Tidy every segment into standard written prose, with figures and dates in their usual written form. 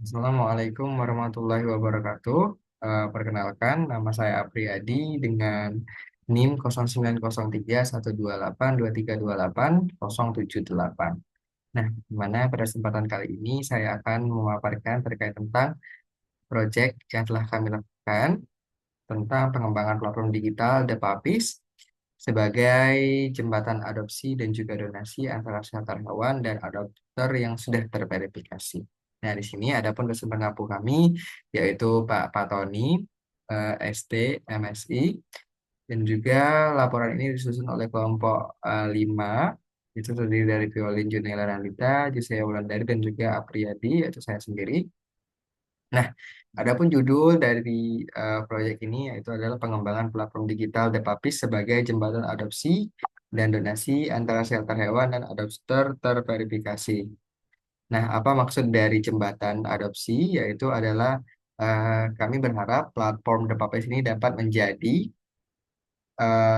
Assalamualaikum warahmatullahi wabarakatuh. Perkenalkan, nama saya Apriyadi dengan NIM 0903128232380778. Nah, di mana pada kesempatan kali ini saya akan memaparkan terkait tentang proyek yang telah kami lakukan tentang pengembangan platform digital The Puppies sebagai jembatan adopsi dan juga donasi antara shelter hewan dan adopter yang sudah terverifikasi. Nah, di sini ada pun dosen pengampu kami, yaitu Pak Tony, ST, MSI, dan juga laporan ini disusun oleh kelompok 5, itu terdiri dari Violin Junela Nandita, Jusaya Wulandari, dan juga Apriyadi, yaitu saya sendiri. Nah, adapun judul dari proyek ini yaitu adalah pengembangan platform digital The Puppies sebagai jembatan adopsi dan donasi antara shelter hewan dan adopter terverifikasi. Nah, apa maksud dari jembatan adopsi? Yaitu adalah kami berharap platform The Puppies ini dapat menjadi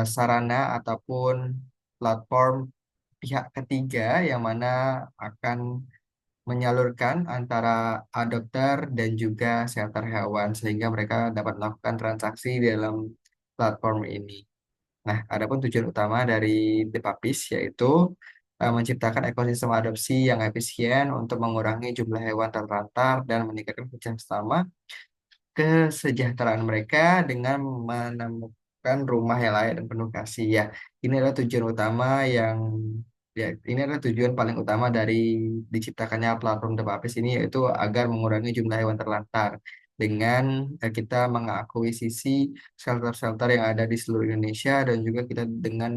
sarana ataupun platform pihak ketiga yang mana akan menyalurkan antara adopter dan juga shelter hewan sehingga mereka dapat melakukan transaksi di dalam platform ini. Nah, adapun tujuan utama dari The Puppies yaitu menciptakan ekosistem adopsi yang efisien untuk mengurangi jumlah hewan terlantar dan meningkatkan kesejahteraan mereka dengan menemukan rumah yang layak dan penuh kasih. Ya, ini adalah tujuan utama yang ini adalah tujuan paling utama dari diciptakannya platform The Papes ini yaitu agar mengurangi jumlah hewan terlantar dengan kita mengakuisisi shelter-shelter yang ada di seluruh Indonesia dan juga kita dengan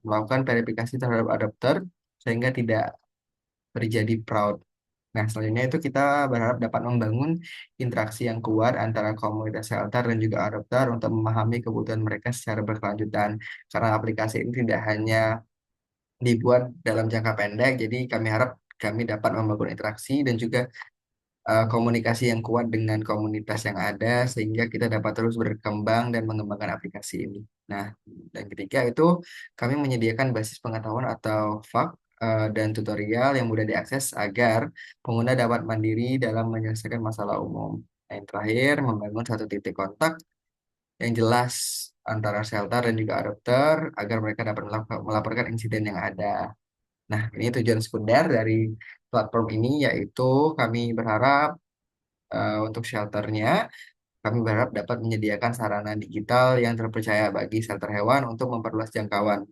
melakukan verifikasi terhadap adopter sehingga tidak terjadi fraud. Nah, selanjutnya itu kita berharap dapat membangun interaksi yang kuat antara komunitas shelter dan juga adopter untuk memahami kebutuhan mereka secara berkelanjutan. Karena aplikasi ini tidak hanya dibuat dalam jangka pendek, jadi kami harap kami dapat membangun interaksi dan juga komunikasi yang kuat dengan komunitas yang ada sehingga kita dapat terus berkembang dan mengembangkan aplikasi ini. Nah, dan ketiga itu kami menyediakan basis pengetahuan atau FAQ dan tutorial yang mudah diakses agar pengguna dapat mandiri dalam menyelesaikan masalah umum. Nah, yang terakhir, membangun satu titik kontak yang jelas antara shelter dan juga adopter agar mereka dapat melaporkan insiden yang ada. Nah, ini tujuan sekunder dari platform ini yaitu kami berharap untuk shelternya, kami berharap dapat menyediakan sarana digital yang terpercaya bagi shelter hewan untuk memperluas jangkauan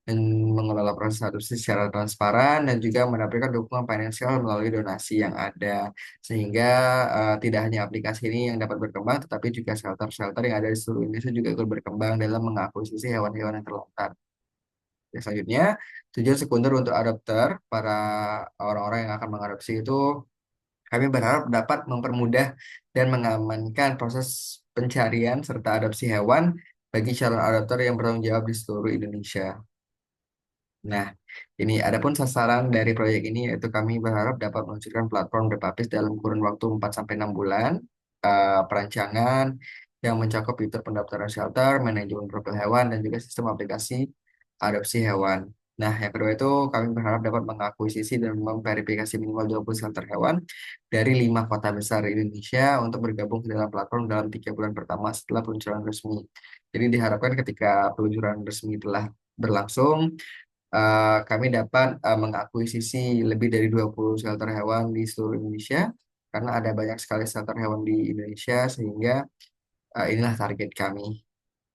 dan mengelola proses adopsi secara transparan dan juga mendapatkan dukungan finansial melalui donasi yang ada. Sehingga tidak hanya aplikasi ini yang dapat berkembang, tetapi juga shelter-shelter yang ada di seluruh Indonesia juga ikut berkembang dalam mengakuisisi hewan-hewan yang terlantar. Ya, selanjutnya, tujuan sekunder untuk adopter, para orang-orang yang akan mengadopsi itu kami berharap dapat mempermudah dan mengamankan proses pencarian serta adopsi hewan bagi calon adopter yang bertanggung jawab di seluruh Indonesia. Nah, ini adapun sasaran dari proyek ini yaitu kami berharap dapat meluncurkan platform The Puppies dalam kurun waktu 4 sampai 6 bulan. Perancangan yang mencakup fitur pendaftaran shelter, manajemen profil hewan, dan juga sistem aplikasi adopsi hewan. Nah, yang kedua itu kami berharap dapat mengakuisisi dan memverifikasi minimal 20 shelter hewan dari 5 kota besar Indonesia untuk bergabung ke dalam platform dalam 3 bulan pertama setelah peluncuran resmi. Jadi diharapkan ketika peluncuran resmi telah berlangsung, kami dapat mengakuisisi lebih dari 20 shelter hewan di seluruh Indonesia karena ada banyak sekali shelter hewan di Indonesia sehingga inilah target kami.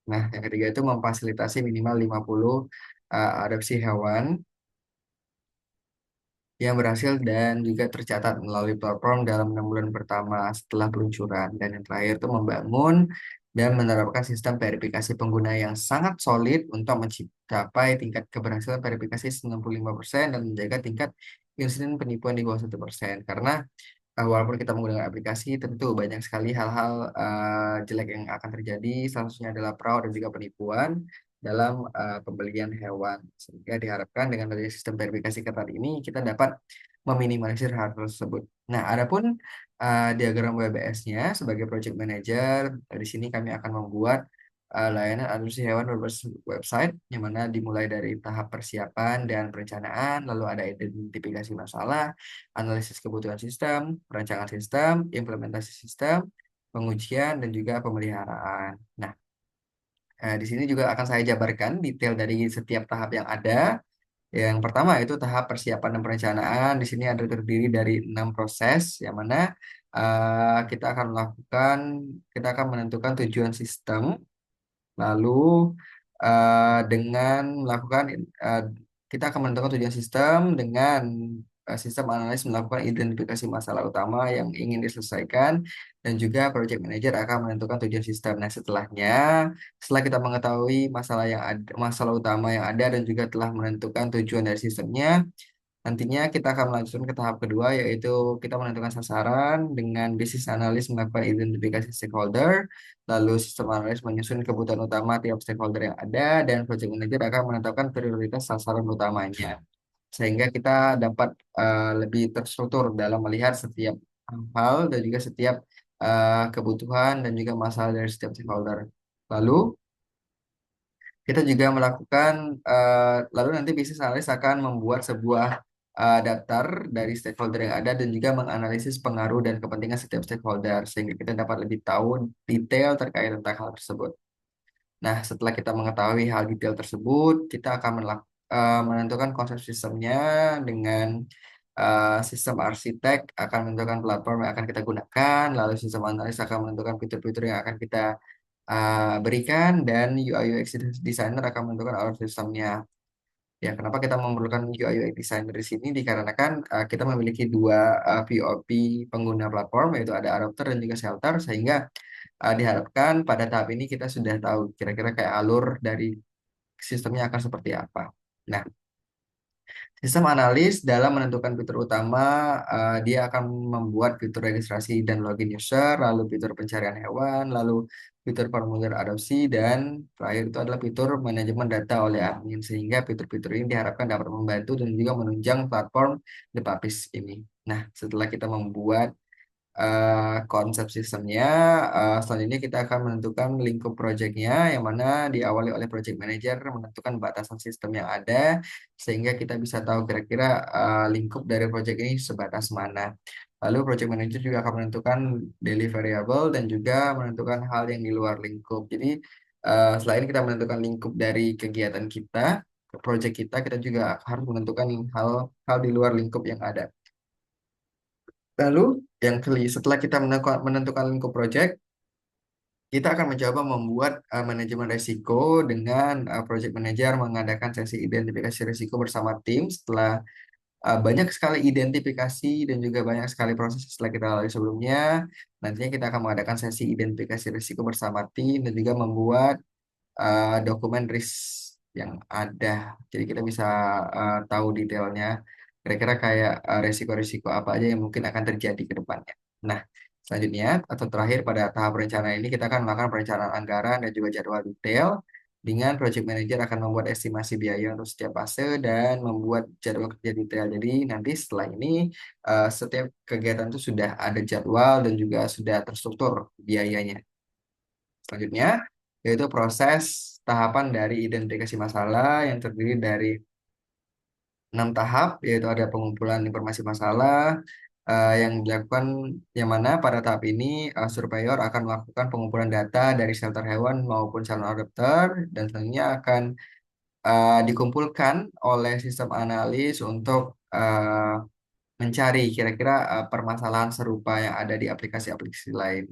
Nah, yang ketiga itu memfasilitasi minimal 50 adopsi hewan yang berhasil dan juga tercatat melalui platform dalam 6 bulan pertama setelah peluncuran. Dan yang terakhir itu membangun dan menerapkan sistem verifikasi pengguna yang sangat solid untuk mencapai tingkat keberhasilan verifikasi 95% dan menjaga tingkat insiden penipuan di bawah 1%. Karena walaupun kita menggunakan aplikasi, tentu banyak sekali hal-hal jelek yang akan terjadi. Salah satunya adalah fraud dan juga penipuan dalam pembelian hewan. Sehingga diharapkan dengan adanya sistem verifikasi ketat ini, kita dapat meminimalisir hal tersebut. Nah, adapun diagram WBS-nya sebagai project manager, di sini kami akan membuat layanan adopsi hewan berbasis website, yang mana dimulai dari tahap persiapan dan perencanaan, lalu ada identifikasi masalah, analisis kebutuhan sistem, perancangan sistem, implementasi sistem, pengujian, dan juga pemeliharaan. Nah, di sini juga akan saya jabarkan detail dari setiap tahap yang ada. Yang pertama itu tahap persiapan dan perencanaan. Di sini ada terdiri dari 6 proses, yang mana kita akan melakukan, kita akan menentukan tujuan sistem. Lalu dengan melakukan eh, kita akan menentukan tujuan sistem dengan sistem analis melakukan identifikasi masalah utama yang ingin diselesaikan dan juga project manager akan menentukan tujuan sistem. Nah, setelah kita mengetahui masalah yang ada, masalah utama yang ada dan juga telah menentukan tujuan dari sistemnya, nantinya kita akan melanjutkan ke tahap kedua, yaitu kita menentukan sasaran dengan bisnis analis melakukan identifikasi stakeholder, lalu sistem analis menyusun kebutuhan utama tiap stakeholder yang ada, dan project manager akan menentukan prioritas sasaran utamanya. Sehingga kita dapat lebih terstruktur dalam melihat setiap hal dan juga setiap kebutuhan dan juga masalah dari setiap stakeholder. Lalu kita juga melakukan, lalu nanti bisnis analis akan membuat sebuah daftar dari stakeholder yang ada dan juga menganalisis pengaruh dan kepentingan setiap stakeholder sehingga kita dapat lebih tahu detail terkait tentang hal tersebut. Nah, setelah kita mengetahui hal detail tersebut, kita akan menentukan konsep sistemnya dengan sistem arsitek akan menentukan platform yang akan kita gunakan, lalu sistem analis akan menentukan fitur-fitur yang akan kita berikan, dan UI UX designer akan menentukan alur sistemnya. Ya, kenapa kita memerlukan UI UX designer di sini? Dikarenakan kita memiliki dua POP pengguna platform, yaitu ada adopter dan juga shelter, sehingga diharapkan pada tahap ini kita sudah tahu kira-kira kayak alur dari sistemnya akan seperti apa. Nah, sistem analis dalam menentukan fitur utama, dia akan membuat fitur registrasi dan login user, lalu fitur pencarian hewan, lalu fitur formulir adopsi, dan terakhir itu adalah fitur manajemen data oleh admin. Sehingga fitur-fitur ini diharapkan dapat membantu dan juga menunjang platform The Publish ini. Nah, setelah kita membuat konsep sistemnya, selanjutnya kita akan menentukan lingkup projectnya, yang mana diawali oleh project manager menentukan batasan sistem yang ada, sehingga kita bisa tahu kira-kira lingkup dari project ini sebatas mana. Lalu project manager juga akan menentukan daily variable dan juga menentukan hal yang di luar lingkup. Jadi selain kita menentukan lingkup dari kegiatan kita, project kita, kita juga harus menentukan hal di luar lingkup yang ada. Lalu setelah kita menentukan lingkup project, kita akan mencoba membuat manajemen risiko dengan project manager mengadakan sesi identifikasi risiko bersama tim. Setelah banyak sekali identifikasi dan juga banyak sekali proses setelah kita lalui sebelumnya, nantinya kita akan mengadakan sesi identifikasi risiko bersama tim dan juga membuat dokumen risk yang ada. Jadi kita bisa tahu detailnya, kira-kira kayak resiko-resiko apa aja yang mungkin akan terjadi ke depannya. Nah, selanjutnya atau terakhir pada tahap perencanaan ini kita akan melakukan perencanaan anggaran dan juga jadwal detail. Dengan project manager akan membuat estimasi biaya untuk setiap fase dan membuat jadwal kerja detail. Jadi nanti setelah ini setiap kegiatan itu sudah ada jadwal dan juga sudah terstruktur biayanya. Selanjutnya, yaitu proses tahapan dari identifikasi masalah yang terdiri dari 6 tahap, yaitu ada pengumpulan informasi masalah yang dilakukan, yang mana pada tahap ini surveyor akan melakukan pengumpulan data dari shelter hewan maupun calon adopter, dan selanjutnya akan dikumpulkan oleh sistem analis untuk mencari kira-kira permasalahan serupa yang ada di aplikasi-aplikasi lain.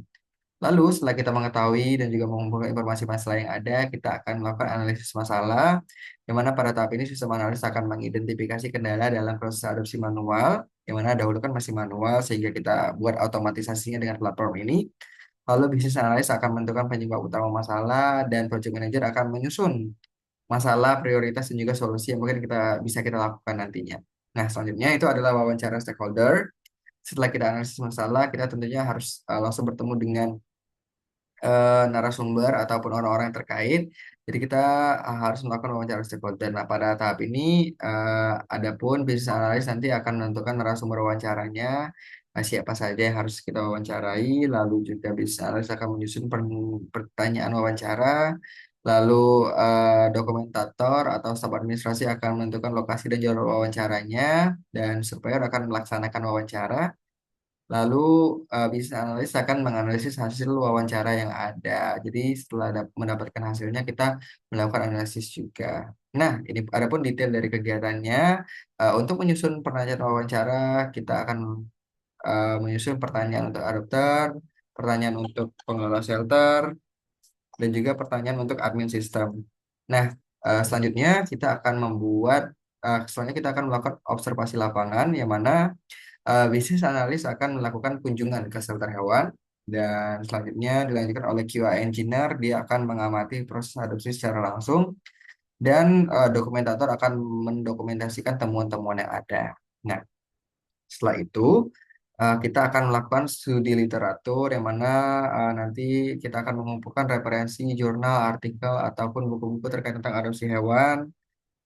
Lalu setelah kita mengetahui dan juga mengumpulkan informasi masalah yang ada, kita akan melakukan analisis masalah, yang mana pada tahap ini sistem analis akan mengidentifikasi kendala dalam proses adopsi manual, yang mana dahulu kan masih manual, sehingga kita buat otomatisasinya dengan platform ini. Lalu bisnis analis akan menentukan penyebab utama masalah, dan project manager akan menyusun masalah, prioritas, dan juga solusi yang mungkin bisa kita lakukan nantinya. Nah, selanjutnya itu adalah wawancara stakeholder. Setelah kita analisis masalah, kita tentunya harus langsung bertemu dengan narasumber ataupun orang-orang yang terkait Jadi kita harus melakukan wawancara stakeholder. Nah, pada tahap ini, adapun business analyst nanti akan menentukan narasumber wawancaranya, siapa saja yang harus kita wawancarai, lalu juga business analyst akan menyusun pertanyaan wawancara, lalu dokumentator atau staf administrasi akan menentukan lokasi dan jadwal wawancaranya, dan surveyor akan melaksanakan wawancara. Lalu bisnis analis akan menganalisis hasil wawancara yang ada. Jadi setelah mendapatkan hasilnya kita melakukan analisis juga. Nah, ini adapun detail dari kegiatannya. Untuk menyusun pertanyaan wawancara, kita akan menyusun pertanyaan untuk adopter, pertanyaan untuk pengelola shelter, dan juga pertanyaan untuk admin sistem. Nah, selanjutnya kita akan selanjutnya kita akan melakukan observasi lapangan, yang mana bisnis analis akan melakukan kunjungan ke shelter hewan, dan selanjutnya dilanjutkan oleh QA engineer, dia akan mengamati proses adopsi secara langsung, dan dokumentator akan mendokumentasikan temuan-temuan yang ada. Nah, setelah itu kita akan melakukan studi literatur, yang mana nanti kita akan mengumpulkan referensi jurnal, artikel, ataupun buku-buku terkait tentang adopsi hewan,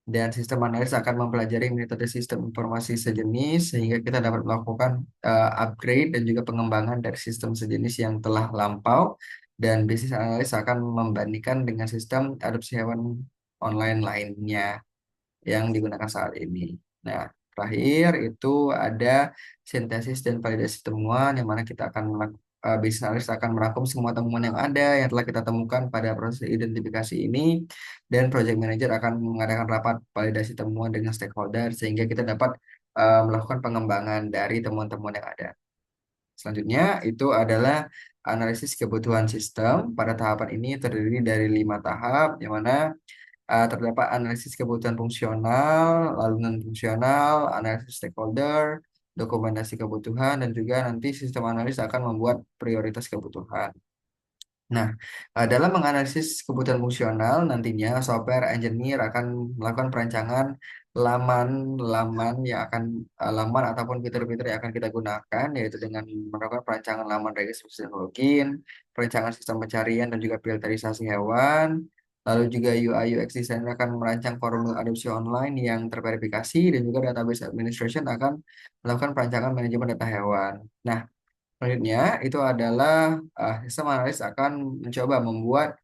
dan sistem analis akan mempelajari metode sistem informasi sejenis sehingga kita dapat melakukan upgrade dan juga pengembangan dari sistem sejenis yang telah lampau, dan bisnis analis akan membandingkan dengan sistem adopsi hewan online lainnya yang digunakan saat ini. Nah, terakhir itu ada sintesis dan validasi temuan, yang mana kita akan business analyst akan merangkum semua temuan yang ada yang telah kita temukan pada proses identifikasi ini, dan project manager akan mengadakan rapat validasi temuan dengan stakeholder sehingga kita dapat melakukan pengembangan dari temuan-temuan yang ada. Selanjutnya itu adalah analisis kebutuhan sistem. Pada tahapan ini terdiri dari 5 tahap, yang mana terdapat analisis kebutuhan fungsional, lalu non-fungsional, analisis stakeholder, dokumentasi kebutuhan, dan juga nanti sistem analis akan membuat prioritas kebutuhan. Nah, dalam menganalisis kebutuhan fungsional, nantinya software engineer akan melakukan perancangan laman-laman yang akan laman ataupun fitur-fitur yang akan kita gunakan, yaitu dengan melakukan perancangan laman registrasi dan login, perancangan sistem pencarian dan juga filterisasi hewan, lalu juga UI UX designer akan merancang formulir adopsi online yang terverifikasi, dan juga database administration akan melakukan perancangan manajemen data hewan. Nah, selanjutnya itu adalah sistem analis akan mencoba membuat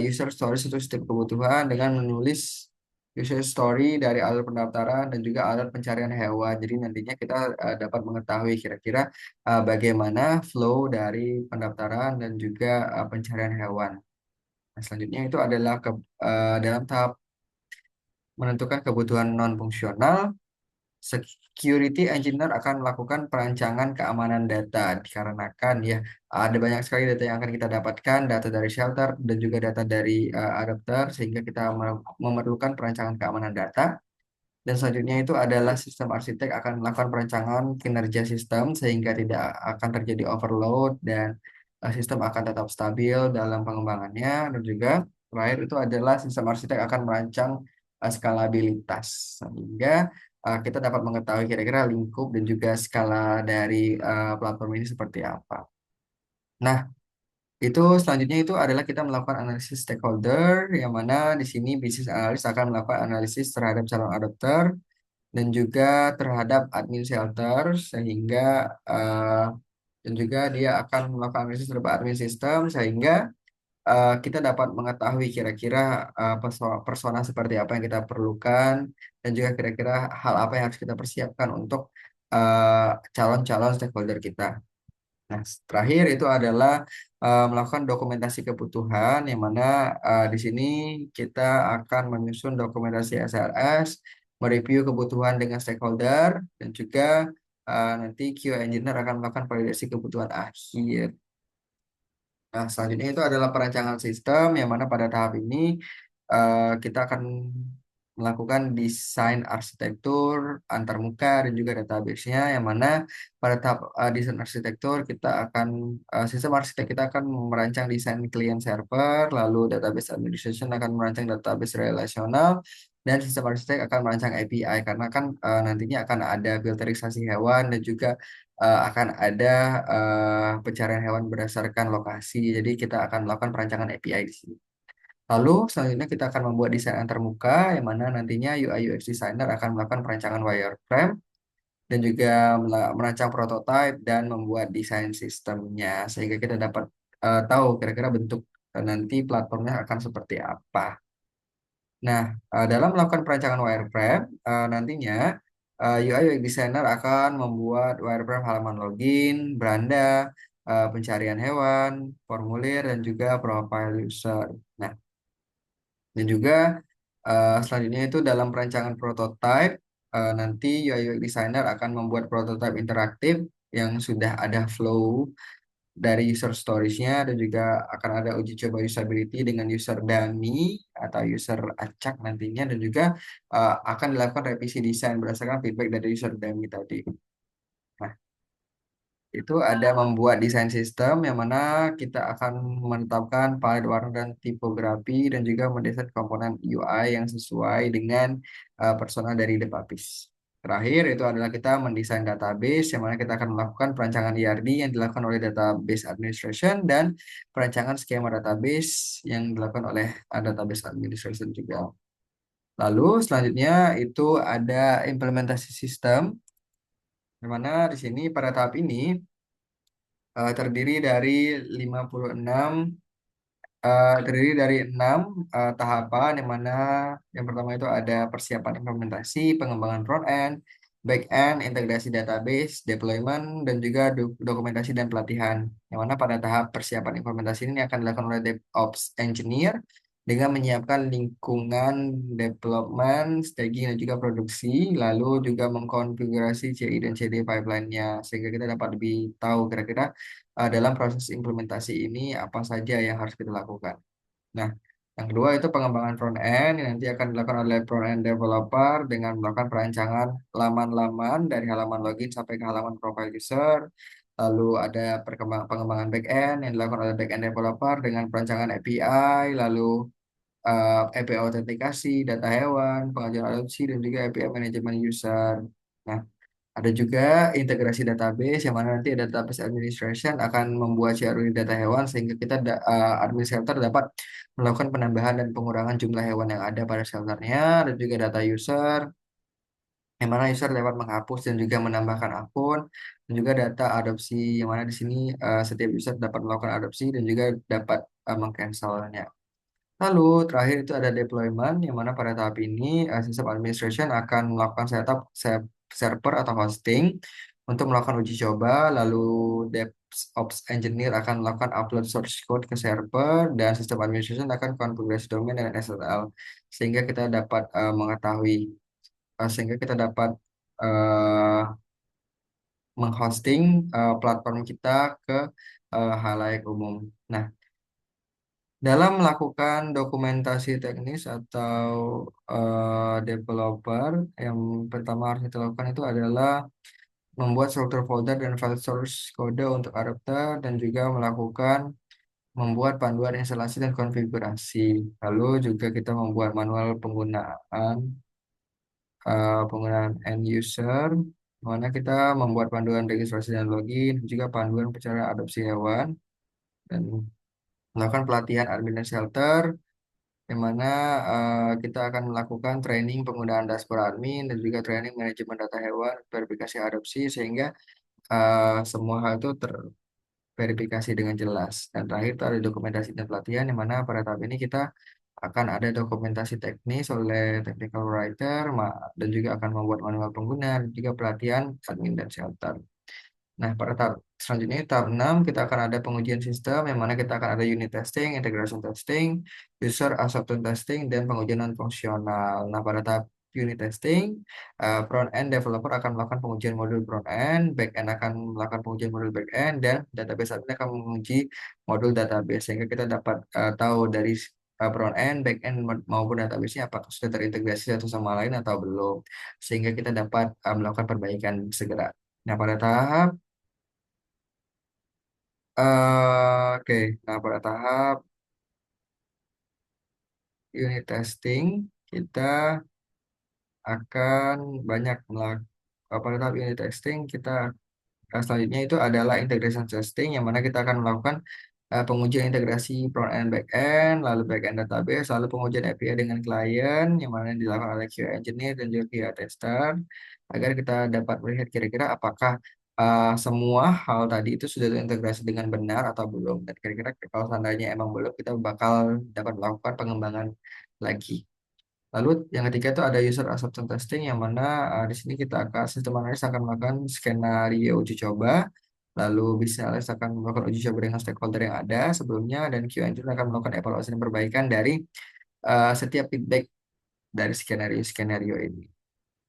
user story untuk setiap kebutuhan dengan menulis user story dari alur pendaftaran dan juga alur pencarian hewan. Jadi nantinya kita dapat mengetahui kira-kira bagaimana flow dari pendaftaran dan juga pencarian hewan. Nah, selanjutnya itu adalah dalam tahap menentukan kebutuhan non fungsional. Security engineer akan melakukan perancangan keamanan data, dikarenakan ya ada banyak sekali data yang akan kita dapatkan, data dari shelter dan juga data dari adapter, sehingga kita memerlukan perancangan keamanan data. Dan selanjutnya itu adalah sistem arsitek akan melakukan perancangan kinerja sistem sehingga tidak akan terjadi overload, dan sistem akan tetap stabil dalam pengembangannya. Dan juga terakhir itu adalah sistem arsitek akan merancang skalabilitas sehingga kita dapat mengetahui kira-kira lingkup dan juga skala dari platform ini seperti apa. Nah, itu selanjutnya itu adalah kita melakukan analisis stakeholder, yang mana di sini bisnis analis akan melakukan analisis terhadap calon adopter dan juga terhadap admin shelter, sehingga eh, dan juga dia akan melakukan analisis terhadap admin sistem sehingga kita dapat mengetahui kira-kira persona seperti apa yang kita perlukan, dan juga kira-kira hal apa yang harus kita persiapkan untuk calon-calon stakeholder kita. Nah, terakhir itu adalah melakukan dokumentasi kebutuhan, yang mana di sini kita akan menyusun dokumentasi SRS, mereview kebutuhan dengan stakeholder, dan juga nanti QA engineer akan melakukan validasi kebutuhan akhir. Nah, selanjutnya itu adalah perancangan sistem, yang mana pada tahap ini kita akan melakukan desain arsitektur antarmuka dan juga database-nya, yang mana pada tahap desain arsitektur kita akan sistem arsitek kita akan merancang desain client server, lalu database administration akan merancang database relasional, dan sistem arsitek akan merancang API, karena kan nantinya akan ada filterisasi hewan dan juga akan ada pencarian hewan berdasarkan lokasi. Jadi kita akan melakukan perancangan API di sini. Lalu selanjutnya kita akan membuat desain antarmuka yang mana nantinya UI UX designer akan melakukan perancangan wireframe dan juga merancang prototipe dan membuat desain sistemnya sehingga kita dapat tahu kira-kira bentuk nanti platformnya akan seperti apa. Nah, dalam melakukan perancangan wireframe, nantinya UI UX designer akan membuat wireframe halaman login, beranda, pencarian hewan, formulir, dan juga profile user. Nah, dan juga selanjutnya itu dalam perancangan prototype, nanti UI UX designer akan membuat prototype interaktif yang sudah ada flow dari user storage-nya dan juga akan ada uji coba usability dengan user dummy atau user acak nantinya dan juga akan dilakukan revisi desain berdasarkan feedback dari user dummy tadi. Nah, itu ada membuat desain sistem yang mana kita akan menetapkan palet warna dan tipografi dan juga mendesain komponen UI yang sesuai dengan persona dari Depapis. Terakhir itu adalah kita mendesain database yang mana kita akan melakukan perancangan ERD yang dilakukan oleh database administration dan perancangan skema database yang dilakukan oleh database administration juga. Lalu selanjutnya itu ada implementasi sistem, di mana di sini pada tahap ini terdiri dari 56 terdiri dari 6 tahapan yang mana yang pertama itu ada persiapan implementasi, pengembangan front end, back end, integrasi database, deployment, dan juga dokumentasi dan pelatihan. Yang mana pada tahap persiapan implementasi ini akan dilakukan oleh DevOps Engineer dengan menyiapkan lingkungan development, staging, dan juga produksi, lalu juga mengkonfigurasi CI dan CD pipeline-nya, sehingga kita dapat lebih tahu kira-kira dalam proses implementasi ini apa saja yang harus kita lakukan. Nah, yang kedua itu pengembangan front end yang nanti akan dilakukan oleh front end developer dengan melakukan perancangan laman-laman dari halaman login sampai ke halaman profile user. Lalu ada pengembangan back end yang dilakukan oleh back end developer dengan perancangan API, lalu API autentikasi, data hewan, pengajuan adopsi, dan juga API manajemen user. Nah, ada juga integrasi database yang mana nanti database administration akan membuat CRUD data hewan sehingga kita administrator dapat melakukan penambahan dan pengurangan jumlah hewan yang ada pada shelternya dan juga data user yang mana user dapat menghapus dan juga menambahkan akun dan juga data adopsi yang mana di sini setiap user dapat melakukan adopsi dan juga dapat mengcancelnya. Lalu terakhir itu ada deployment yang mana pada tahap ini sistem administration akan melakukan setup server atau hosting untuk melakukan uji coba. Lalu DevOps engineer akan melakukan upload source code ke server dan sistem administration akan konfigurasi domain dengan SSL sehingga kita dapat mengetahui sehingga kita dapat eh, menghosting platform kita ke halayak umum. Nah, dalam melakukan dokumentasi teknis atau developer, yang pertama harus kita lakukan itu adalah membuat struktur folder dan file source kode untuk adapter dan juga melakukan membuat panduan instalasi dan konfigurasi. Lalu juga kita membuat manual penggunaan end user, mana kita membuat panduan registrasi dan login, juga panduan cara adopsi hewan dan melakukan pelatihan admin dan shelter yang mana kita akan melakukan training penggunaan dashboard admin dan juga training manajemen data hewan, verifikasi adopsi sehingga semua hal itu terverifikasi dengan jelas. Dan terakhir itu ada dokumentasi dan pelatihan yang mana pada tahap ini kita akan ada dokumentasi teknis oleh technical writer dan juga akan membuat manual pengguna dan juga pelatihan admin dan shelter. Nah, pada tahap selanjutnya, tahap 6 kita akan ada pengujian sistem, yang mana kita akan ada unit testing, integration testing, user acceptance testing, dan pengujian non-fungsional. Nah, pada tahap unit testing, front end developer akan melakukan pengujian modul front end, back end akan melakukan pengujian modul back end, dan database admin akan menguji modul database, sehingga kita dapat tahu dari front end, back end maupun database-nya apakah sudah terintegrasi satu sama lain atau belum, sehingga kita dapat melakukan perbaikan segera. Nah, pada tahap oke, nah pada tahap unit testing kita akan banyak melakukan pada tahap unit testing kita selanjutnya itu adalah integration testing yang mana kita akan melakukan pengujian integrasi front end back end, lalu back end database, lalu pengujian API dengan klien yang mana dilakukan oleh QA engineer dan juga QA tester agar kita dapat melihat kira-kira apakah semua hal tadi itu sudah terintegrasi dengan benar atau belum. Dan kira-kira kalau seandainya emang belum, kita bakal dapat melakukan pengembangan lagi. Lalu yang ketiga itu ada user acceptance testing yang mana di sini kita akan sistem analis akan melakukan skenario uji coba, lalu business analis akan melakukan uji coba dengan stakeholder yang ada sebelumnya, dan QA engineer akan melakukan evaluasi dan perbaikan dari setiap feedback dari skenario-skenario ini.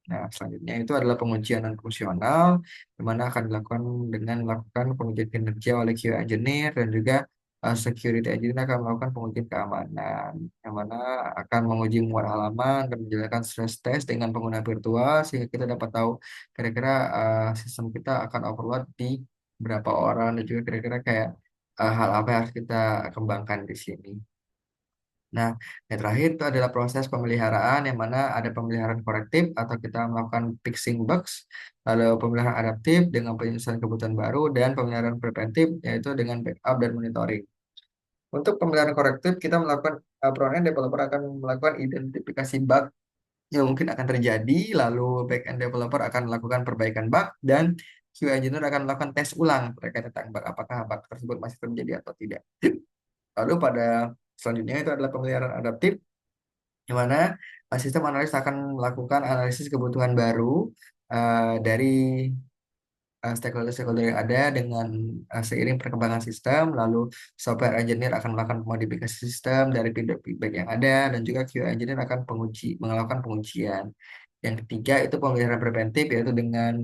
Nah, selanjutnya itu adalah pengujian non fungsional, di mana akan dilakukan dengan melakukan pengujian kinerja oleh QA engineer dan juga security engineer akan melakukan pengujian keamanan, yang mana akan menguji muat halaman dan menjalankan stress test dengan pengguna virtual sehingga kita dapat tahu kira-kira sistem kita akan overload di berapa orang dan juga kira-kira kayak hal apa yang harus kita kembangkan di sini. Nah, yang terakhir itu adalah proses pemeliharaan yang mana ada pemeliharaan korektif atau kita melakukan fixing bugs, lalu pemeliharaan adaptif dengan penyelesaian kebutuhan baru, dan pemeliharaan preventif yaitu dengan backup dan monitoring. Untuk pemeliharaan korektif, kita melakukan front-end developer akan melakukan identifikasi bug yang mungkin akan terjadi, lalu back-end developer akan melakukan perbaikan bug, dan QA engineer akan melakukan tes ulang terkait tentang bug, apakah bug tersebut masih terjadi atau tidak. Lalu pada selanjutnya itu adalah pemeliharaan adaptif, di mana sistem analis akan melakukan analisis kebutuhan baru dari stakeholder-stakeholder yang ada dengan seiring perkembangan sistem, lalu software engineer akan melakukan modifikasi sistem dari feedback yang ada, dan juga QA engineer akan melakukan pengujian. Yang ketiga itu pemeliharaan preventif, yaitu dengan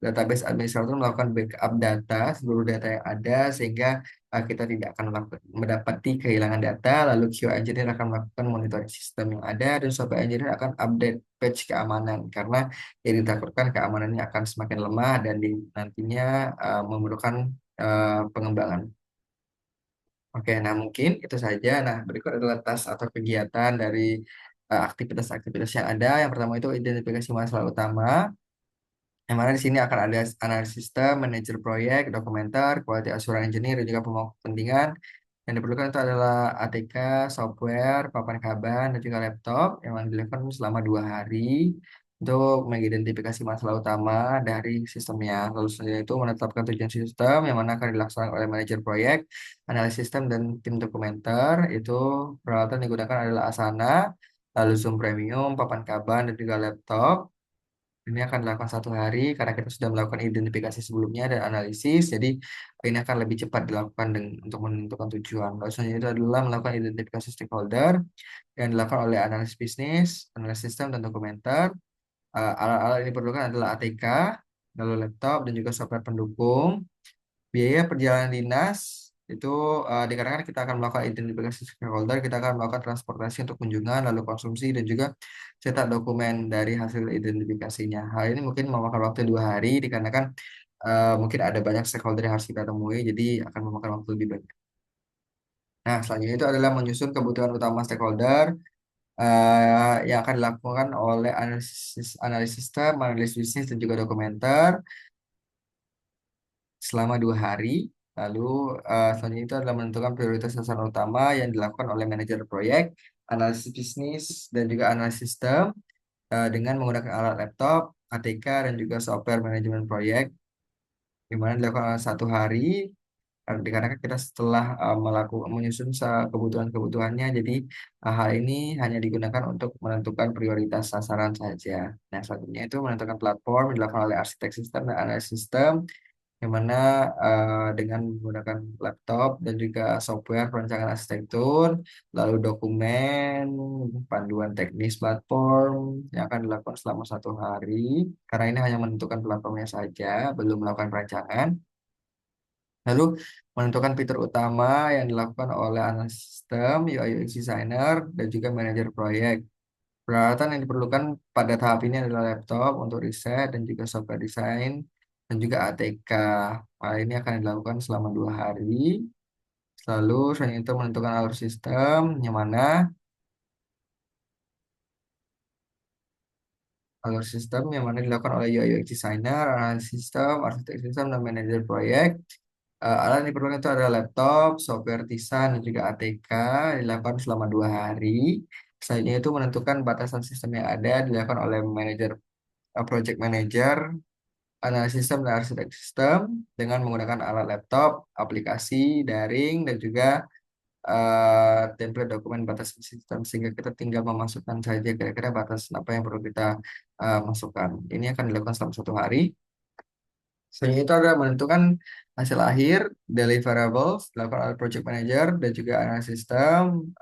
database administrator melakukan backup data, seluruh data yang ada, sehingga kita tidak akan mendapati kehilangan data, lalu QA engineer akan melakukan monitoring sistem yang ada, dan software engineer akan update patch keamanan, karena yang ditakutkan keamanannya akan semakin lemah dan nantinya memerlukan pengembangan. Oke, nah mungkin itu saja. Nah, berikut adalah task atau kegiatan dari aktivitas-aktivitas yang ada. Yang pertama itu identifikasi masalah utama, yang mana di sini akan ada analisis sistem, manajer proyek, dokumenter, quality assurance engineer, dan juga pemangku kepentingan. Yang diperlukan itu adalah ATK, software, papan kaban, dan juga laptop yang akan dilakukan selama 2 hari untuk mengidentifikasi masalah utama dari sistemnya. Lalu selanjutnya itu menetapkan tujuan sistem yang mana akan dilaksanakan oleh manajer proyek, analis sistem, dan tim dokumenter. Itu peralatan yang digunakan adalah Asana, lalu Zoom Premium, papan kaban, dan juga laptop. Ini akan dilakukan 1 hari karena kita sudah melakukan identifikasi sebelumnya dan analisis. Jadi ini akan lebih cepat dilakukan untuk menentukan tujuan. Lalu selanjutnya itu adalah melakukan identifikasi stakeholder yang dilakukan oleh analis bisnis, analis sistem, dan dokumenter. Alat-alat ini diperlukan adalah ATK, lalu laptop, dan juga software pendukung. Biaya perjalanan dinas itu dikarenakan kita akan melakukan identifikasi stakeholder, kita akan melakukan transportasi untuk kunjungan, lalu konsumsi, dan juga cetak dokumen dari hasil identifikasinya. Hal ini mungkin memakan waktu 2 hari dikarenakan mungkin ada banyak stakeholder yang harus kita temui, jadi akan memakan waktu lebih banyak. Nah, selanjutnya itu adalah menyusun kebutuhan utama stakeholder yang akan dilakukan oleh analis sistem, analis bisnis, dan juga dokumenter selama 2 hari. Lalu selanjutnya itu adalah menentukan prioritas sasaran utama yang dilakukan oleh manajer proyek, analisis bisnis, dan juga analisis sistem dengan menggunakan alat laptop, ATK, dan juga software manajemen proyek, di mana dilakukan dalam 1 hari. Dikarenakan kita setelah melakukan menyusun kebutuhan-kebutuhannya, jadi hal ini hanya digunakan untuk menentukan prioritas sasaran saja. Nah, selanjutnya itu menentukan platform yang dilakukan oleh arsitek sistem dan analis sistem, yang mana dengan menggunakan laptop dan juga software perancangan arsitektur, lalu dokumen, panduan teknis platform yang akan dilakukan selama 1 hari, karena ini hanya menentukan platformnya saja, belum melakukan perancangan. Lalu menentukan fitur utama yang dilakukan oleh analis sistem, UI UX designer, dan juga manajer proyek. Peralatan yang diperlukan pada tahap ini adalah laptop untuk riset dan juga software design dan juga ATK. Hal ini akan dilakukan selama 2 hari. Lalu selain itu menentukan alur sistem yang mana alur sistem yang mana dilakukan oleh UI UX designer, analis sistem, arsitek sistem, dan manajer proyek. Alat yang diperlukan itu adalah laptop, software tisan, dan juga ATK dilakukan selama 2 hari. Selanjutnya itu menentukan batasan sistem yang ada dilakukan oleh manajer, project manager, analisis sistem dan arsitek sistem dengan menggunakan alat laptop, aplikasi, daring, dan juga template dokumen batasan sistem sehingga kita tinggal memasukkan saja kira-kira batasan apa yang perlu kita masukkan. Ini akan dilakukan selama 1 hari. Selanjutnya itu adalah menentukan hasil akhir, deliverables, dilakukan oleh project manager dan juga analisis sistem.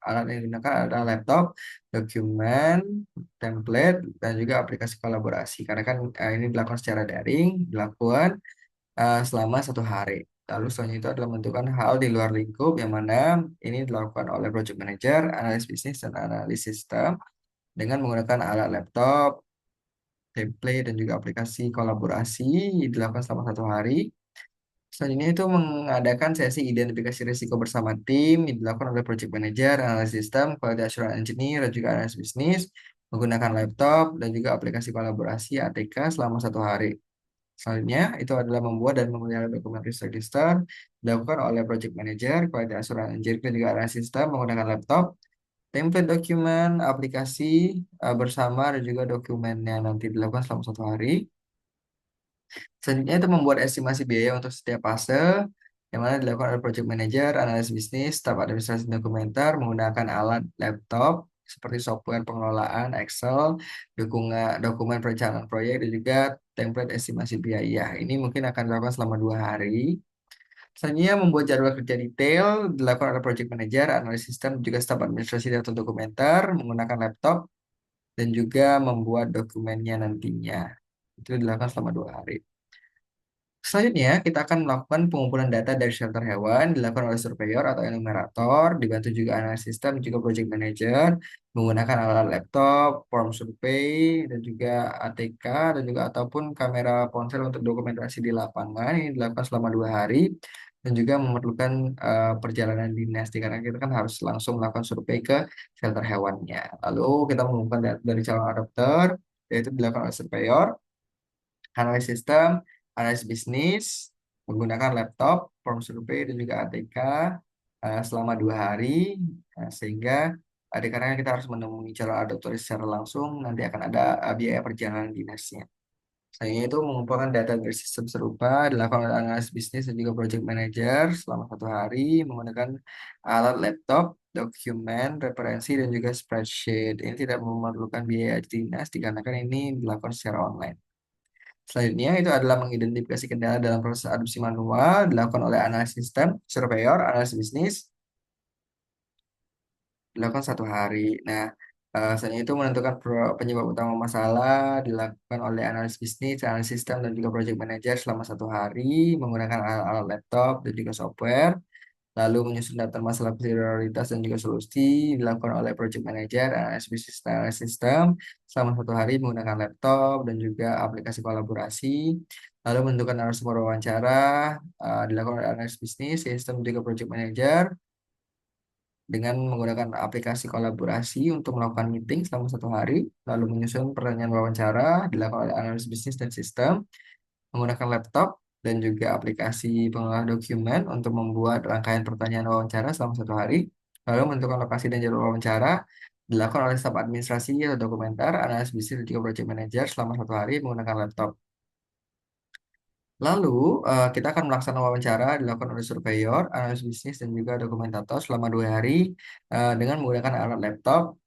Alat yang digunakan adalah laptop, dokumen, template, dan juga aplikasi kolaborasi. Karena kan ini dilakukan secara daring, dilakukan selama 1 hari. Lalu selanjutnya itu adalah menentukan hal di luar lingkup yang mana ini dilakukan oleh project manager, analis bisnis, dan analis sistem dengan menggunakan alat laptop, template, dan juga aplikasi kolaborasi dilakukan selama 1 hari. Selanjutnya itu mengadakan sesi identifikasi risiko bersama tim yang dilakukan oleh project manager, analis sistem, quality assurance engineer, dan juga analis bisnis menggunakan laptop dan juga aplikasi kolaborasi ATK selama 1 hari. Selanjutnya, itu adalah membuat dan memelihara dokumen risk register dilakukan oleh project manager, quality assurance engineer, dan juga analis sistem menggunakan laptop, template dokumen, aplikasi bersama, dan juga dokumennya nanti dilakukan selama 1 hari. Selanjutnya itu membuat estimasi biaya untuk setiap fase, yang mana dilakukan oleh project manager, analis bisnis, staf administrasi dokumenter menggunakan alat laptop seperti software pengelolaan Excel, dokumen perencanaan proyek, dan juga template estimasi biaya. Ini mungkin akan dilakukan selama 2 hari. Selanjutnya membuat jadwal kerja detail dilakukan oleh project manager, analis sistem, juga staf administrasi data dokumenter menggunakan laptop dan juga membuat dokumennya nantinya. Itu dilakukan selama 2 hari. Selanjutnya, kita akan melakukan pengumpulan data dari shelter hewan dilakukan oleh surveyor atau enumerator, dibantu juga analis sistem, juga project manager, menggunakan alat laptop, form survei, dan juga ATK, dan juga ataupun kamera ponsel untuk dokumentasi di lapangan. Ini dilakukan selama 2 hari, dan juga memerlukan perjalanan dinas, karena kita kan harus langsung melakukan survei ke shelter hewannya. Lalu kita mengumpulkan data dari calon adopter, yaitu dilakukan oleh surveyor, analis sistem, analis bisnis, menggunakan laptop, form survei, dan juga ATK selama 2 hari, sehingga karena kita harus menemui calon adopter secara langsung, nanti akan ada biaya perjalanan dinasnya. Saya itu mengumpulkan data dari sistem serupa, dilakukan oleh analis bisnis dan juga project manager selama 1 hari menggunakan alat laptop, dokumen, referensi, dan juga spreadsheet. Ini tidak memerlukan biaya dinas dikarenakan ini dilakukan secara online. Selanjutnya itu adalah mengidentifikasi kendala dalam proses adopsi manual dilakukan oleh analis sistem, surveyor, analis bisnis dilakukan 1 hari. Nah, selanjutnya itu menentukan penyebab utama masalah dilakukan oleh analis bisnis, analis sistem, dan juga project manager selama 1 hari menggunakan alat laptop dan juga software. Lalu menyusun daftar masalah prioritas dan juga solusi dilakukan oleh project manager, analis bisnis, dan analis sistem selama 1 hari menggunakan laptop dan juga aplikasi kolaborasi. Lalu menentukan narasumber wawancara dilakukan oleh analis bisnis, sistem juga project manager dengan menggunakan aplikasi kolaborasi untuk melakukan meeting selama 1 hari. Lalu menyusun pertanyaan wawancara dilakukan oleh analis bisnis dan sistem menggunakan laptop dan juga aplikasi pengolah dokumen untuk membuat rangkaian pertanyaan wawancara selama 1 hari. Lalu menentukan lokasi dan jadwal wawancara dilakukan oleh staf administrasi atau dokumenter, analis bisnis dan juga project manager selama 1 hari menggunakan laptop. Lalu kita akan melaksanakan wawancara dilakukan oleh surveyor, analis bisnis, dan juga dokumentator selama 2 hari dengan menggunakan alat laptop,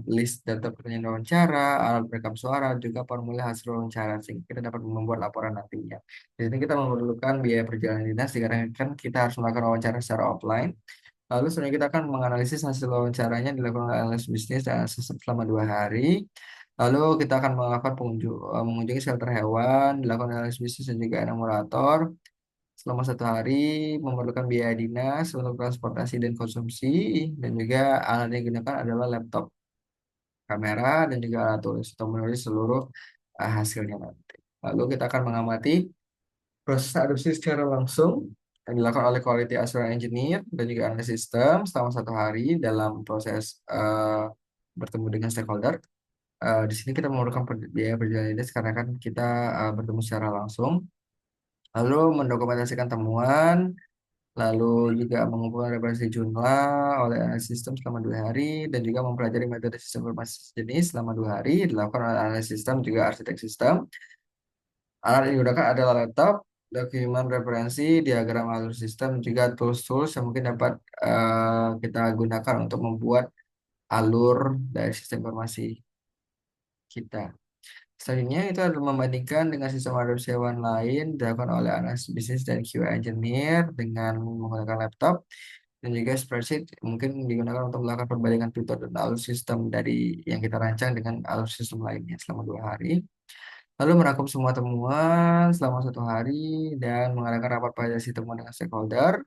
list data pertanyaan wawancara, alat perekam suara, juga formulir hasil wawancara sehingga kita dapat membuat laporan nantinya. Di sini kita memerlukan biaya perjalanan dinas dikarenakan kita harus melakukan wawancara secara offline. Lalu selanjutnya kita akan menganalisis hasil wawancaranya dilakukan oleh analis bisnis dan analis sistem selama 2 hari. Lalu kita akan melakukan mengunjungi shelter hewan, dilakukan analis bisnis dan juga enumerator selama 1 hari, memerlukan biaya dinas untuk transportasi dan konsumsi, dan juga alat yang digunakan adalah laptop, kamera, dan juga alat tulis untuk menulis seluruh hasilnya nanti. Lalu kita akan mengamati proses adopsi secara langsung yang dilakukan oleh quality assurance engineer dan juga analis sistem selama 1 hari dalam proses bertemu dengan stakeholder. Di sini kita memerlukan biaya perjalanan dinas karena kan kita bertemu secara langsung. lalu mendokumentasikan temuan, lalu juga mengumpulkan referensi jumlah oleh analisis sistem selama 2 hari, dan juga mempelajari metode sistem informasi jenis selama 2 hari, dilakukan oleh analis sistem juga arsitek sistem. Alat yang digunakan adalah laptop, dokumen referensi, diagram alur sistem, juga tools-tools yang mungkin dapat kita gunakan untuk membuat alur dari sistem informasi kita. Selanjutnya itu adalah membandingkan dengan sistem adopsi hewan lain dilakukan oleh analis bisnis dan QA engineer dengan menggunakan laptop, dan juga spreadsheet mungkin digunakan untuk melakukan perbandingan fitur dan alur sistem dari yang kita rancang dengan alur sistem lainnya selama 2 hari. Lalu merangkum semua temuan selama 1 hari dan mengadakan rapat validasi temuan dengan stakeholder,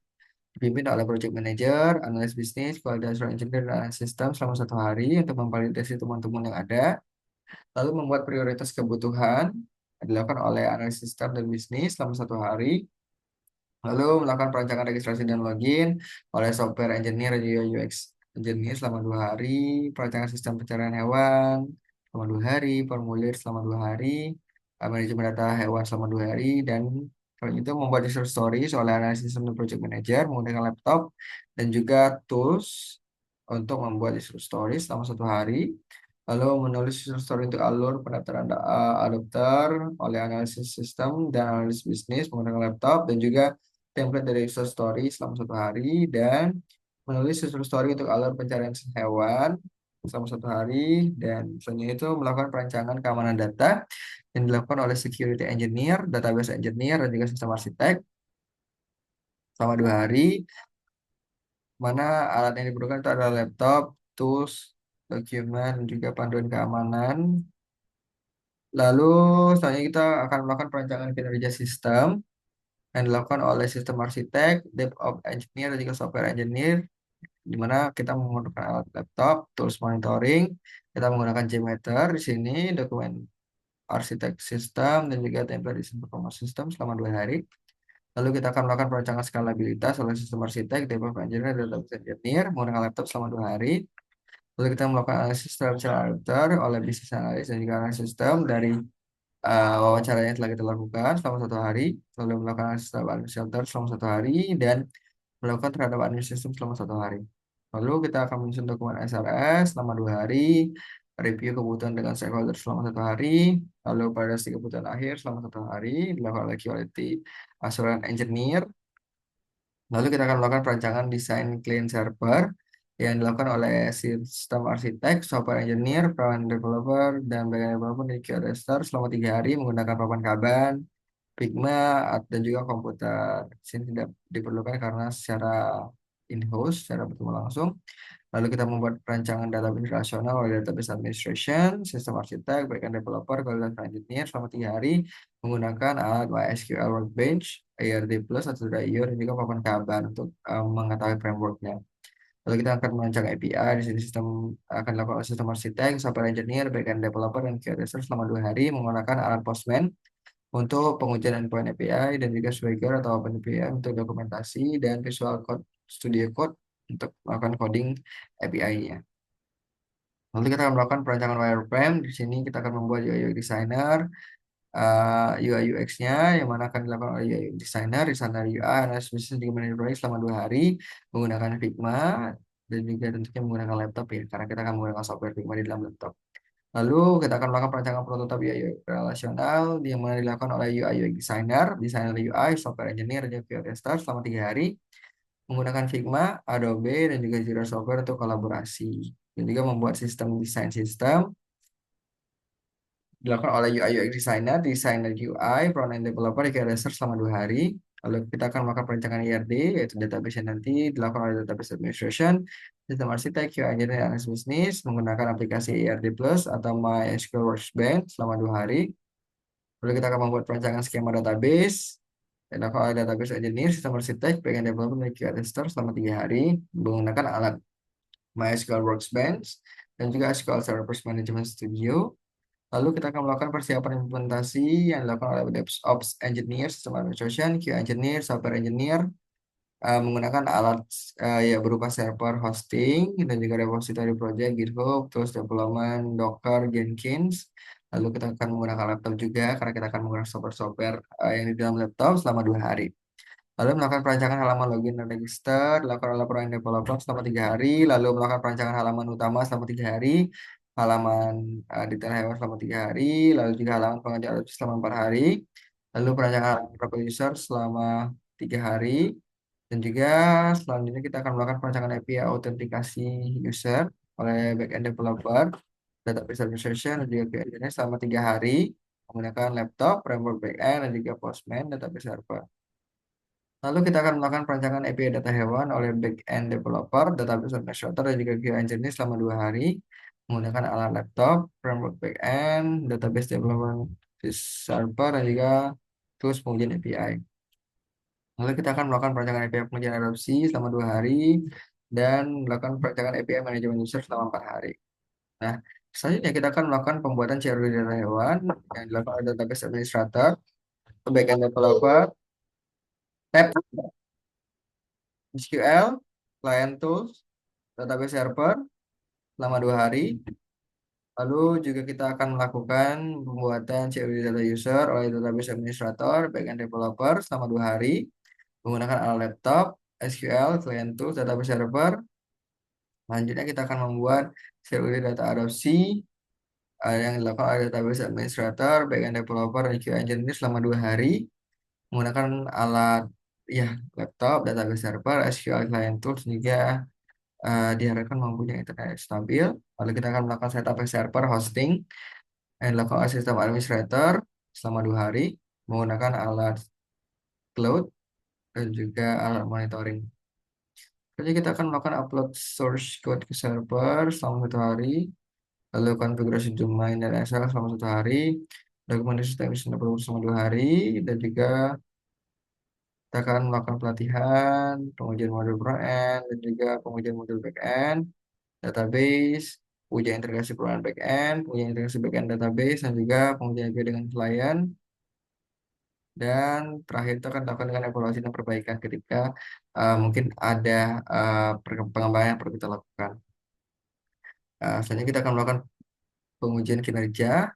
dipimpin oleh project manager, analis bisnis, quality assurance engineer, dan analis sistem selama 1 hari untuk memvalidasi temuan-temuan yang ada. Lalu membuat prioritas kebutuhan dilakukan oleh analis sistem dan bisnis selama 1 hari. Lalu melakukan perancangan registrasi dan login oleh software engineer dan juga UX engineer selama 2 hari, perancangan sistem pencarian hewan selama 2 hari, formulir selama 2 hari, manajemen data hewan selama 2 hari, dan kalau itu membuat user stories oleh analis sistem dan project manager menggunakan laptop dan juga tools untuk membuat user stories selama 1 hari. Lalu menulis user story untuk alur pendaftaran adopter oleh analisis sistem dan analis bisnis menggunakan laptop, dan juga template dari user story selama 1 hari, dan menulis user story untuk alur pencarian hewan selama 1 hari, dan selanjutnya itu melakukan perancangan keamanan data yang dilakukan oleh security engineer, database engineer, dan juga sistem arsitek selama 2 hari, mana alat yang diperlukan itu adalah laptop, tools, dokumen, dan juga panduan keamanan. Lalu selanjutnya kita akan melakukan perancangan kinerja sistem yang dilakukan oleh sistem arsitek, DevOps engineer, dan juga software engineer, di mana kita menggunakan alat laptop, tools monitoring, kita menggunakan JMeter di sini, dokumen arsitek sistem, dan juga template desain performance system selama 2 hari. Lalu kita akan melakukan perancangan skalabilitas oleh sistem arsitek, DevOps engineer, dan database engineer menggunakan laptop selama 2 hari. Lalu kita melakukan analisis secara adapter oleh bisnis analis dan juga analisis sistem dari wawancara yang telah kita lakukan selama 1 hari, lalu melakukan analisis terhadap admin shelter selama 1 hari, dan melakukan terhadap admin system selama 1 hari. Lalu kita akan menyusun dokumen SRS selama 2 hari, review kebutuhan dengan stakeholder selama 1 hari, lalu validasi kebutuhan akhir selama 1 hari, dilakukan oleh quality assurance engineer. Lalu kita akan melakukan perancangan desain client server yang dilakukan oleh sistem arsitek, software engineer, front developer, dan backend developer di QA tester selama 3 hari menggunakan papan Kanban, Figma, dan juga komputer. Di sini tidak diperlukan karena secara in-house, secara bertemu langsung. Lalu kita membuat perancangan database relasional oleh database administration, sistem arsitek, backend developer, quality engineer selama 3 hari menggunakan alat MySQL Workbench, ARD Plus atau Dryo, dan juga papan Kanban untuk mengetahui frameworknya. Lalu kita akan merancang API. Di sini sistem akan dilakukan oleh sistem arsitek, software engineer, backend developer, dan QA tester selama 2 hari menggunakan alat Postman untuk pengujian endpoint API, dan juga Swagger atau OpenAPI untuk dokumentasi, dan Visual Code Studio Code untuk melakukan coding API-nya. Nanti kita akan melakukan perancangan wireframe. Di sini kita akan membuat UI UX designer, UI UX-nya yang mana akan dilakukan oleh UI UX designer, designer UI, analysis business di management selama 2 hari menggunakan Figma, dan juga tentunya menggunakan laptop ya, karena kita akan menggunakan software Figma di dalam laptop. Lalu kita akan melakukan perancangan prototipe UI UX relasional yang mana dilakukan oleh UI UX designer, designer UI, software engineer, dan QA tester selama 3 hari menggunakan Figma, Adobe, dan juga Jira Software untuk kolaborasi. Dan juga membuat sistem desain sistem dilakukan oleh UI UX designer, designer UI, front-end developer, QA tester selama 2 hari. Lalu kita akan melakukan perancangan IRD, yaitu database yang nanti dilakukan oleh database administration, sistem arsitek, QA engineer, dan analis bisnis menggunakan aplikasi IRD Plus atau MySQL Workbench selama 2 hari. Lalu kita akan membuat perancangan skema database, dan dilakukan oleh database engineer, sistem arsitek, backend developer, dan QA tester selama 3 hari menggunakan alat MySQL Workbench dan juga SQL Server Management Studio. Lalu kita akan melakukan persiapan implementasi yang dilakukan oleh DevOps Engineer, System Administration, QA Engineer, Software Engineer, menggunakan alat ya berupa server hosting dan juga repository project GitHub, tools development, Docker, Jenkins. Lalu kita akan menggunakan laptop juga karena kita akan menggunakan software-software yang di dalam laptop selama 2 hari. Lalu melakukan perancangan halaman login dan register, lakukan laporan developer selama 3 hari, lalu melakukan perancangan halaman utama selama 3 hari, halaman detail hewan selama 3 hari, lalu juga halaman pengajar selama 4 hari, lalu perancangan halaman profile user selama 3 hari, dan juga selanjutnya kita akan melakukan perancangan API autentikasi user oleh backend developer, database administration, dan juga QA engineer selama 3 hari menggunakan laptop, framework backend, dan juga Postman database server. Lalu kita akan melakukan perancangan API data hewan oleh back-end developer, database administrator, dan juga QA engineer selama 2 hari menggunakan alat laptop, framework back-end, database development server, dan juga tools pengujian API. Lalu kita akan melakukan perancangan API pengujian adopsi selama 2 hari dan melakukan perancangan API manajemen user selama 4 hari. Nah, selanjutnya kita akan melakukan pembuatan CRUD data hewan yang dilakukan oleh database administrator, back-end developer, tab SQL, client tools, database server selama 2 hari. Lalu juga kita akan melakukan pembuatan CRUD data user oleh database administrator, backend developer selama 2 hari menggunakan alat laptop, SQL, client tools, database server. Selanjutnya kita akan membuat CRUD data adopsi yang dilakukan oleh database administrator, backend developer, dan QA engineer selama 2 hari menggunakan alat ya laptop, database server, SQL, client tools juga diharapkan mempunyai internet yang stabil. Lalu kita akan melakukan setup server hosting yang dilakukan oleh sistem administrator selama 2 hari menggunakan alat cloud dan juga alat monitoring. Jadi kita akan melakukan upload source code ke server selama 1 hari, lalu konfigurasi domain dan SSL selama 1 hari, dokumentasi sistem selama 2 hari, dan juga kita akan melakukan pelatihan, pengujian modul front-end, dan juga pengujian modul back-end, database, ujian integrasi perubahan back-end, ujian integrasi back-end database, dan juga pengujian API dengan klien. Dan terakhir itu akan dilakukan dengan evaluasi dan perbaikan ketika mungkin ada pengembangan yang perlu kita lakukan. Selanjutnya kita akan melakukan pengujian kinerja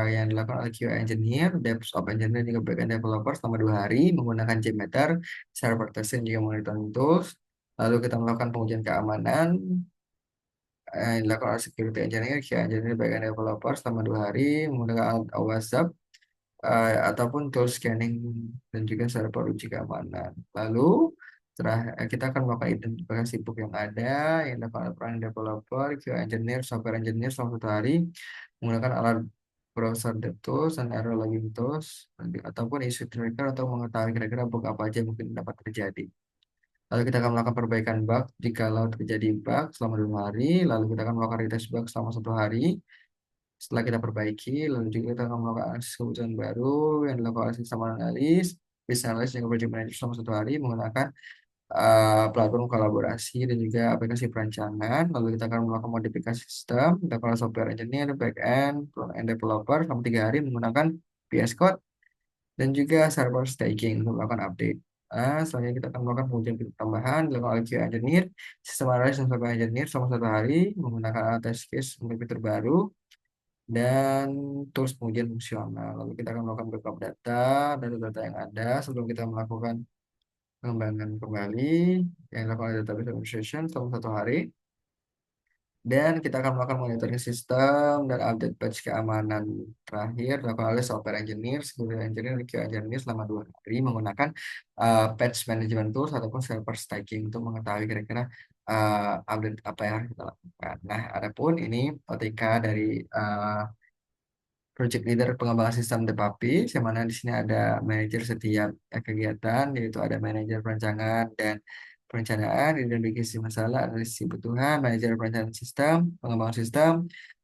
yang dilakukan oleh QA Engineer, DevOps Engineer, dan juga Backend Developer selama 2 hari menggunakan JMeter, Server Testing, juga Monitoring Tools. Lalu kita melakukan pengujian keamanan yang dilakukan oleh Security Engineer, QA Engineer, Backend Developer selama 2 hari menggunakan alat WhatsApp ataupun tool scanning dan juga server uji keamanan. Lalu kita akan melakukan identifikasi bug yang ada yang dapat peran developer, QA engineer, software engineer selama 1 hari menggunakan alat browser DevTools dan error logging tools ataupun issue tracker atau mengetahui kira-kira bug apa aja mungkin dapat terjadi. Lalu kita akan melakukan perbaikan bug jika terjadi bug selama 2 hari. Lalu kita akan melakukan retest bug selama 1 hari. Setelah kita perbaiki, lalu juga kita akan melakukan analisis kebutuhan baru yang dilakukan oleh sistem analis, business analyst, dan project manager selama 1 hari menggunakan platform kolaborasi dan juga aplikasi perancangan. Lalu kita akan melakukan modifikasi sistem, developer software engineer, back-end, front-end developer selama 3 hari menggunakan VS Code dan juga server staging untuk melakukan update. Selanjutnya kita akan melakukan pengujian fitur tambahan dilakukan oleh QA engineer, sistem analis, dan software engineer selama 1 hari menggunakan alat test case untuk fitur baru dan tools pengujian fungsional. Lalu kita akan melakukan backup data dari data yang ada sebelum kita melakukan pengembangan kembali yang dilakukan oleh database administration selama 1 hari. Dan kita akan melakukan monitoring sistem dan update patch keamanan terakhir dilakukan oleh software engineer, security engineer, dan QA engineer selama 2 hari menggunakan patch management tools ataupun server staging untuk mengetahui kira-kira update apa yang harus kita lakukan. Nah, adapun ini OTK dari Project Leader pengembangan sistem DevOps, yang mana di sini ada manajer setiap kegiatan, yaitu ada manajer perancangan dan perencanaan, identifikasi masalah, analisis kebutuhan, manajer perencanaan sistem, pengembangan sistem,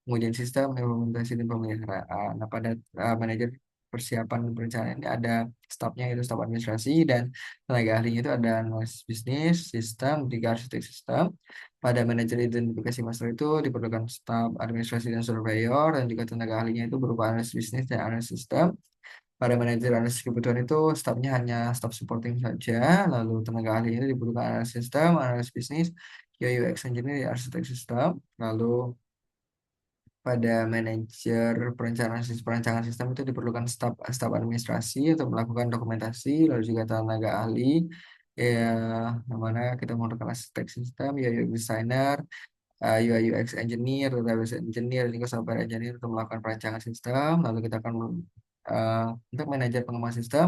pengujian sistem, implementasi dan pemeliharaan. Nah, pada manajer persiapan dan perencanaan ini ada stafnya, yaitu staf administrasi, dan tenaga ahlinya itu ada analisis bisnis, sistem, juga arsitek sistem. Pada manajer identifikasi masalah itu diperlukan staf administrasi dan surveyor dan juga tenaga ahlinya itu berupa analis bisnis dan analis sistem. Pada manajer analisis kebutuhan itu stafnya hanya staf supporting saja, lalu tenaga ahli ini dibutuhkan analis sistem, analis bisnis, UI UX engineer, arsitek sistem, lalu pada manajer perancangan sistem itu diperlukan staf staf administrasi untuk melakukan dokumentasi, lalu juga tenaga ahli ya, yang mana kita memerlukan arsitek sistem, UI UX designer, UI UX engineer, database engineer, dan juga software engineer untuk melakukan perancangan sistem. Lalu kita akan uh, untuk manajer pengembangan sistem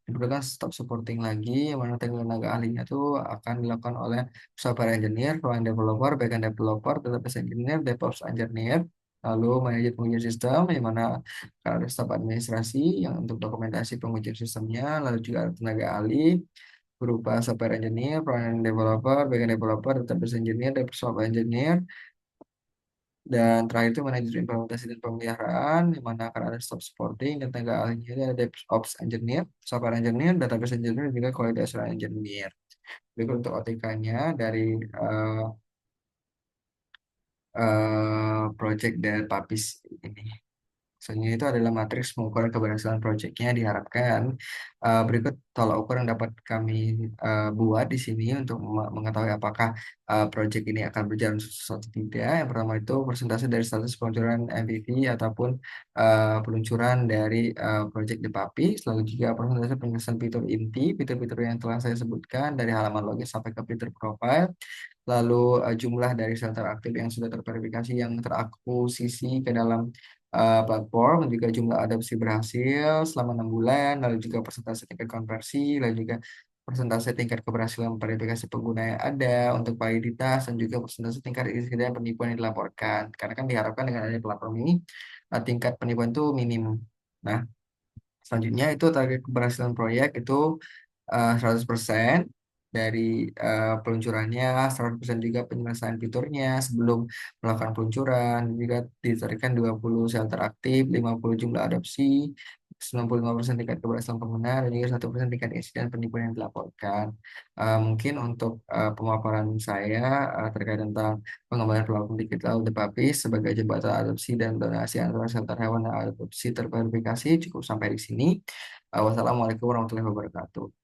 diperlukan staf supporting lagi, yang mana tenaga ahlinya itu akan dilakukan oleh software engineer, front developer, backend developer, database engineer, DevOps engineer. Lalu manajer pengujian sistem, yang mana akan ada staf administrasi yang untuk dokumentasi pengujian sistemnya, lalu juga ada tenaga ahli berupa software engineer, front-end developer, backend developer, database engineer, dan software engineer. Dan terakhir itu manajer implementasi dan pemeliharaan, di mana akan ada staff supporting dan tenaga ahlinya ada DevOps engineer, software engineer, database engineer, dan juga quality assurance engineer. Berikut untuk OTK-nya dari eh, project dari Papis ini. Selanjutnya itu adalah matriks pengukuran keberhasilan proyeknya diharapkan. Berikut tolak ukur yang dapat kami buat di sini untuk mengetahui apakah proyek ini akan berjalan sukses atau tidak. Yang pertama itu persentase dari status peluncuran MVP ataupun peluncuran dari proyek The Papi. Lalu juga persentase penyelesaian fitur inti, fitur-fitur yang telah saya sebutkan dari halaman login sampai ke fitur profile. Lalu jumlah dari shelter aktif yang sudah terverifikasi yang terakuisisi ke dalam platform, dan juga jumlah adopsi berhasil selama 6 bulan, lalu juga persentase tingkat konversi, lalu juga persentase tingkat keberhasilan verifikasi pengguna yang ada untuk validitas, dan juga persentase tingkat insiden penipuan yang dilaporkan. Karena kan diharapkan dengan adanya platform ini tingkat penipuan itu minim. Nah, selanjutnya itu target keberhasilan proyek itu 100% dari peluncurannya, 100% juga penyelesaian fiturnya sebelum melakukan peluncuran, juga ditargetkan 20 shelter aktif, 50 jumlah adopsi, 95% tingkat keberhasilan pengguna, dan juga 1% tingkat insiden penipuan yang dilaporkan. Mungkin untuk pemaparan saya terkait tentang pengembangan platform digital The Puppies sebagai jembatan adopsi dan donasi antara shelter hewan dan adopsi terverifikasi cukup sampai di sini. Wassalamualaikum warahmatullahi wabarakatuh.